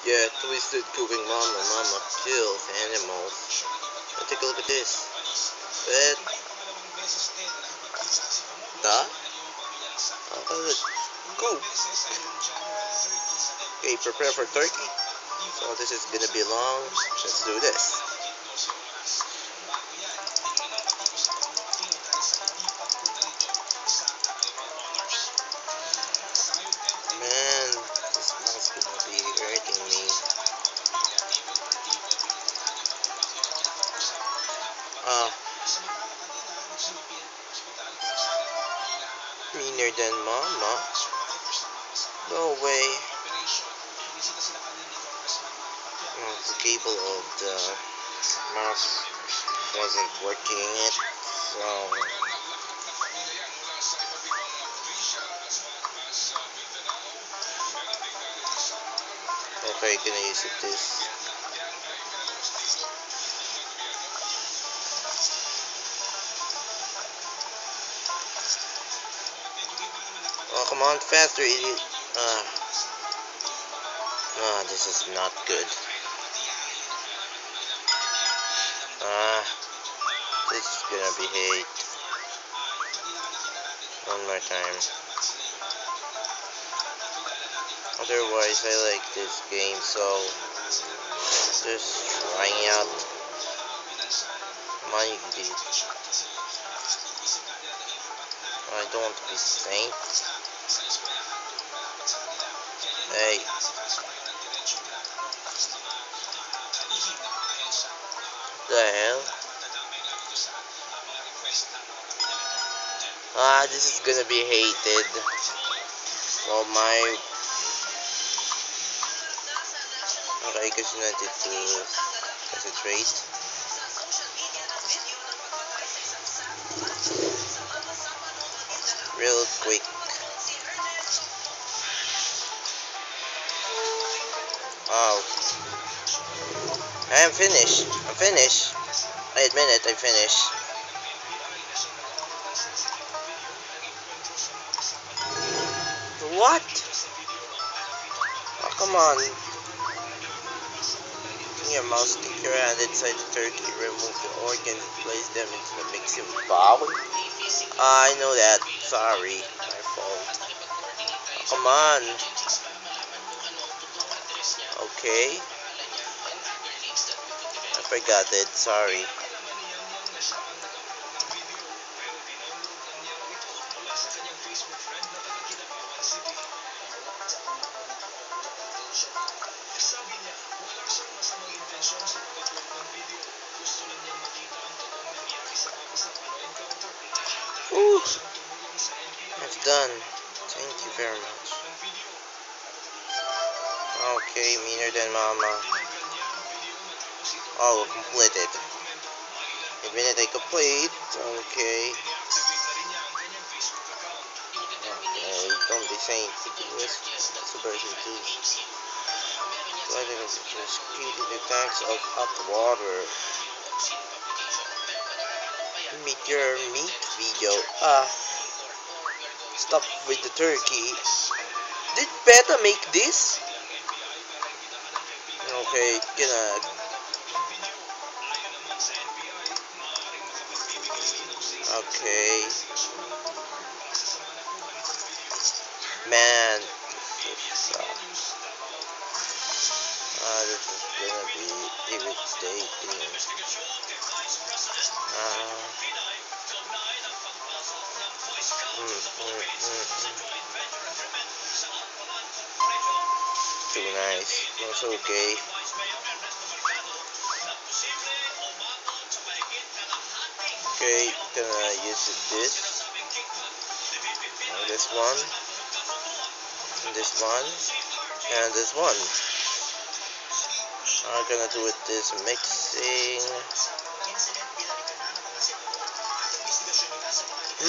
Yeah, twisted cooking mama. Mama kills animals. And take a look at this. Pet. Ta? Cool. Okay, prepare for turkey. So this is gonna be long. Let's do this. Man, this mouse gonna be hurting me. Ah, meaner than mama? No way. Oh, the cable of the mouse wasn't working it, so okay, gonna use it this. Oh, come on, faster, idiot. This is not good. This is gonna be hate. One more time. Otherwise, I like this game, so just trying out. Come on, you can do it. I don't want to be saint. Hey. The hell? This is gonna be hated. Oh my. Okay, because you wanted to concentrate. Real quick. Oh. I'm finished. I'm finished. I admit it, I finished. What? Oh, come on. Your mouse, stick your hand inside the turkey, remove the organs, and place them into the mixing bowl. I know that. Sorry. My fault. Oh, come on. Okay. I forgot it. Sorry. Ooh, it's done. Thank you very much. Okay, meaner than mama. Oh, completed. A minute I complete. Okay. Okay, don't be saying to do this. It's a version 2. Letting just heat in the tanks of hot water. Meet your meat video. Stop with the turkey. Did Beta make this? Okay, gonna. Okay. Man, this is gonna be irritating. Too nice. That's okay. Okay, gonna use this. And this one. And this one. And this one. I'm gonna do it this mixing.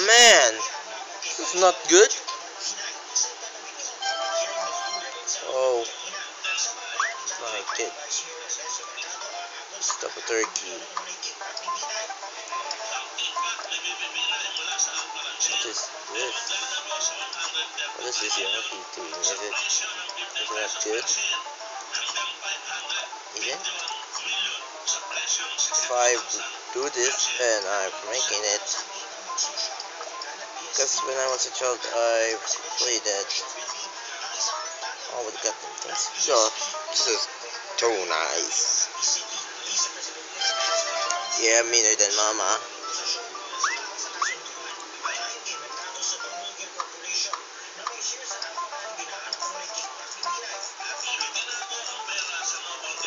Man, this is not good. Oh, my kid. Stop a turkey. What is this? What is this yappy thing? Is it not good? Again, if I do this and I'm making it, because when I was a child, I played it. Oh my god, this is too nice. Yeah, meaner than mama.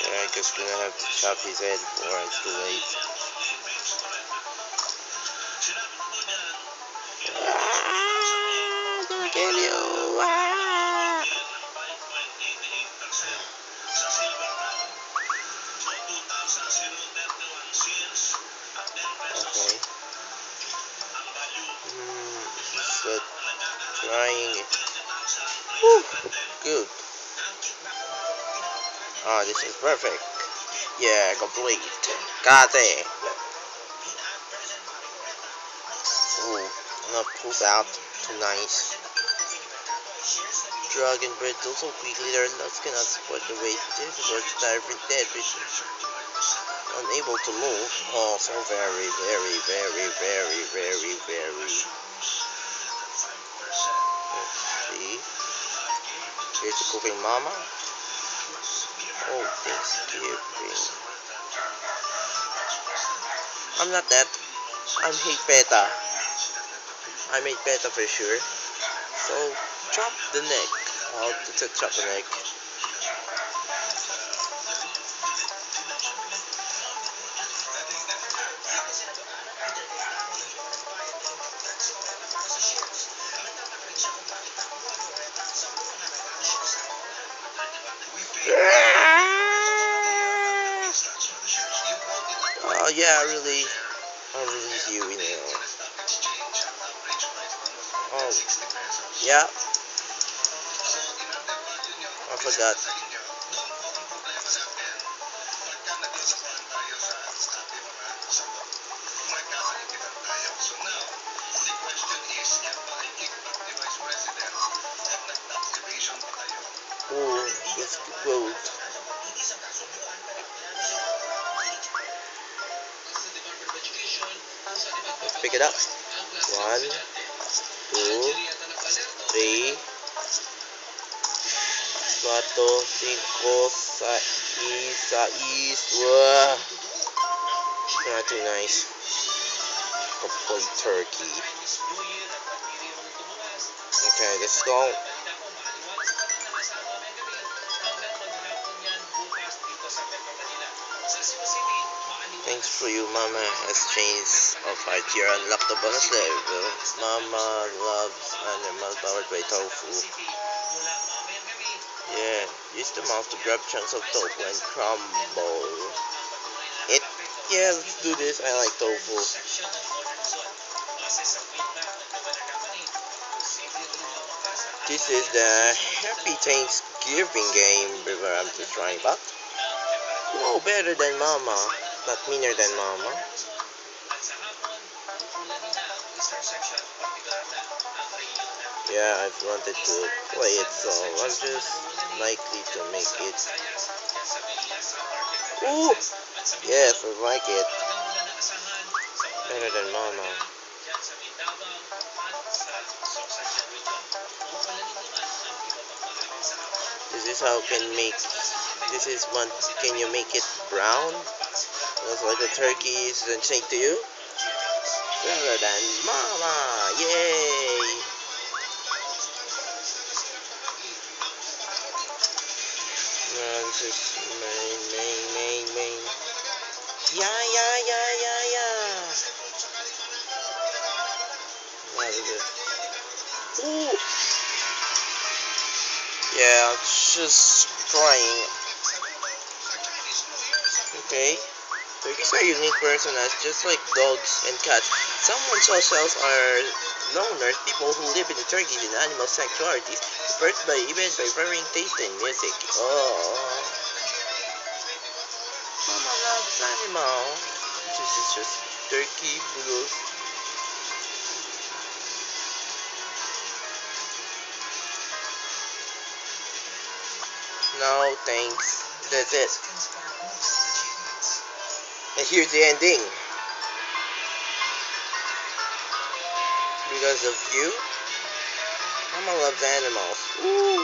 Yeah, I guess gonna have to chop his head before it's too late. Ah, I'm gonna kill you! Ah. Okay. So trying. Whew, good. Oh, this is perfect. Yeah, complete. Got it. Ooh, I'm gonna poop out. Too nice. Dragon breed also quickly their nuts cannot support the weight. This was diving dead, unable to move. Oh, so very, very, very, very, very, very. Let's see. Here's the cooking mama. Oh, Thanksgiving. I'm not that. I'm hate beta. I made beta for sure. So, chop the neck. Oh, to chop the neck. Oh yeah, I'll release you in there. Oh, yeah, I forgot. Oh, it's gold. Let's pick it up. 1, 2, 3, 4, 5, 6, 6. Wah. Not too nice. Complete turkey. Okay, let's go. Thanks for you, Mama has changed of height here. Unlock the bonus level. Mama loves animal powered by tofu. Yeah, use the mouth to grab chunks of tofu and crumble it. Yeah, let's do this. I like tofu. This is the Happy Thanksgiving game where I'm just trying back. Oh, better than Mama. Not meaner than Mama. Yeah, I've wanted to play it, so I'm just likely to make it. Ooh! Yes, I like it. Better than Mama. This is how can make. This is one. Can you make it brown? Looks like the turkey is saying to you. Better than Mama. Yay! This is main. Yeah. That is it. Ooh. Yeah, just trying. Okay. Turkeys are unique personas, just like dogs and cats. Some cells are loners, people who live in the turkeys in animal sanctuaries, birthed by even by varying taste in music. Oh, Mama loves animal. This is just turkey blues. No, thanks. That's it. And here's the ending. Because of you, I'm gonna love the animals. Ooh.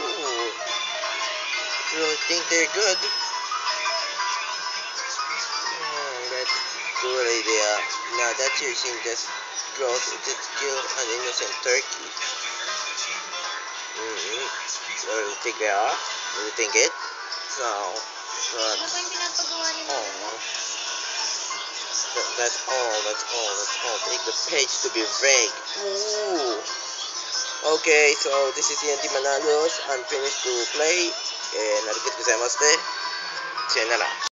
You really think they're good? That's a good idea. Now that you're seeing this growth, it would kill an innocent turkey. So you think they are? Do you think it? So, but, oh, that's all. Take the page to be vague. Ooh. Okay, so this is TNT Manalos. I'm finished to play. Narigat gozaimasu. Sayonara.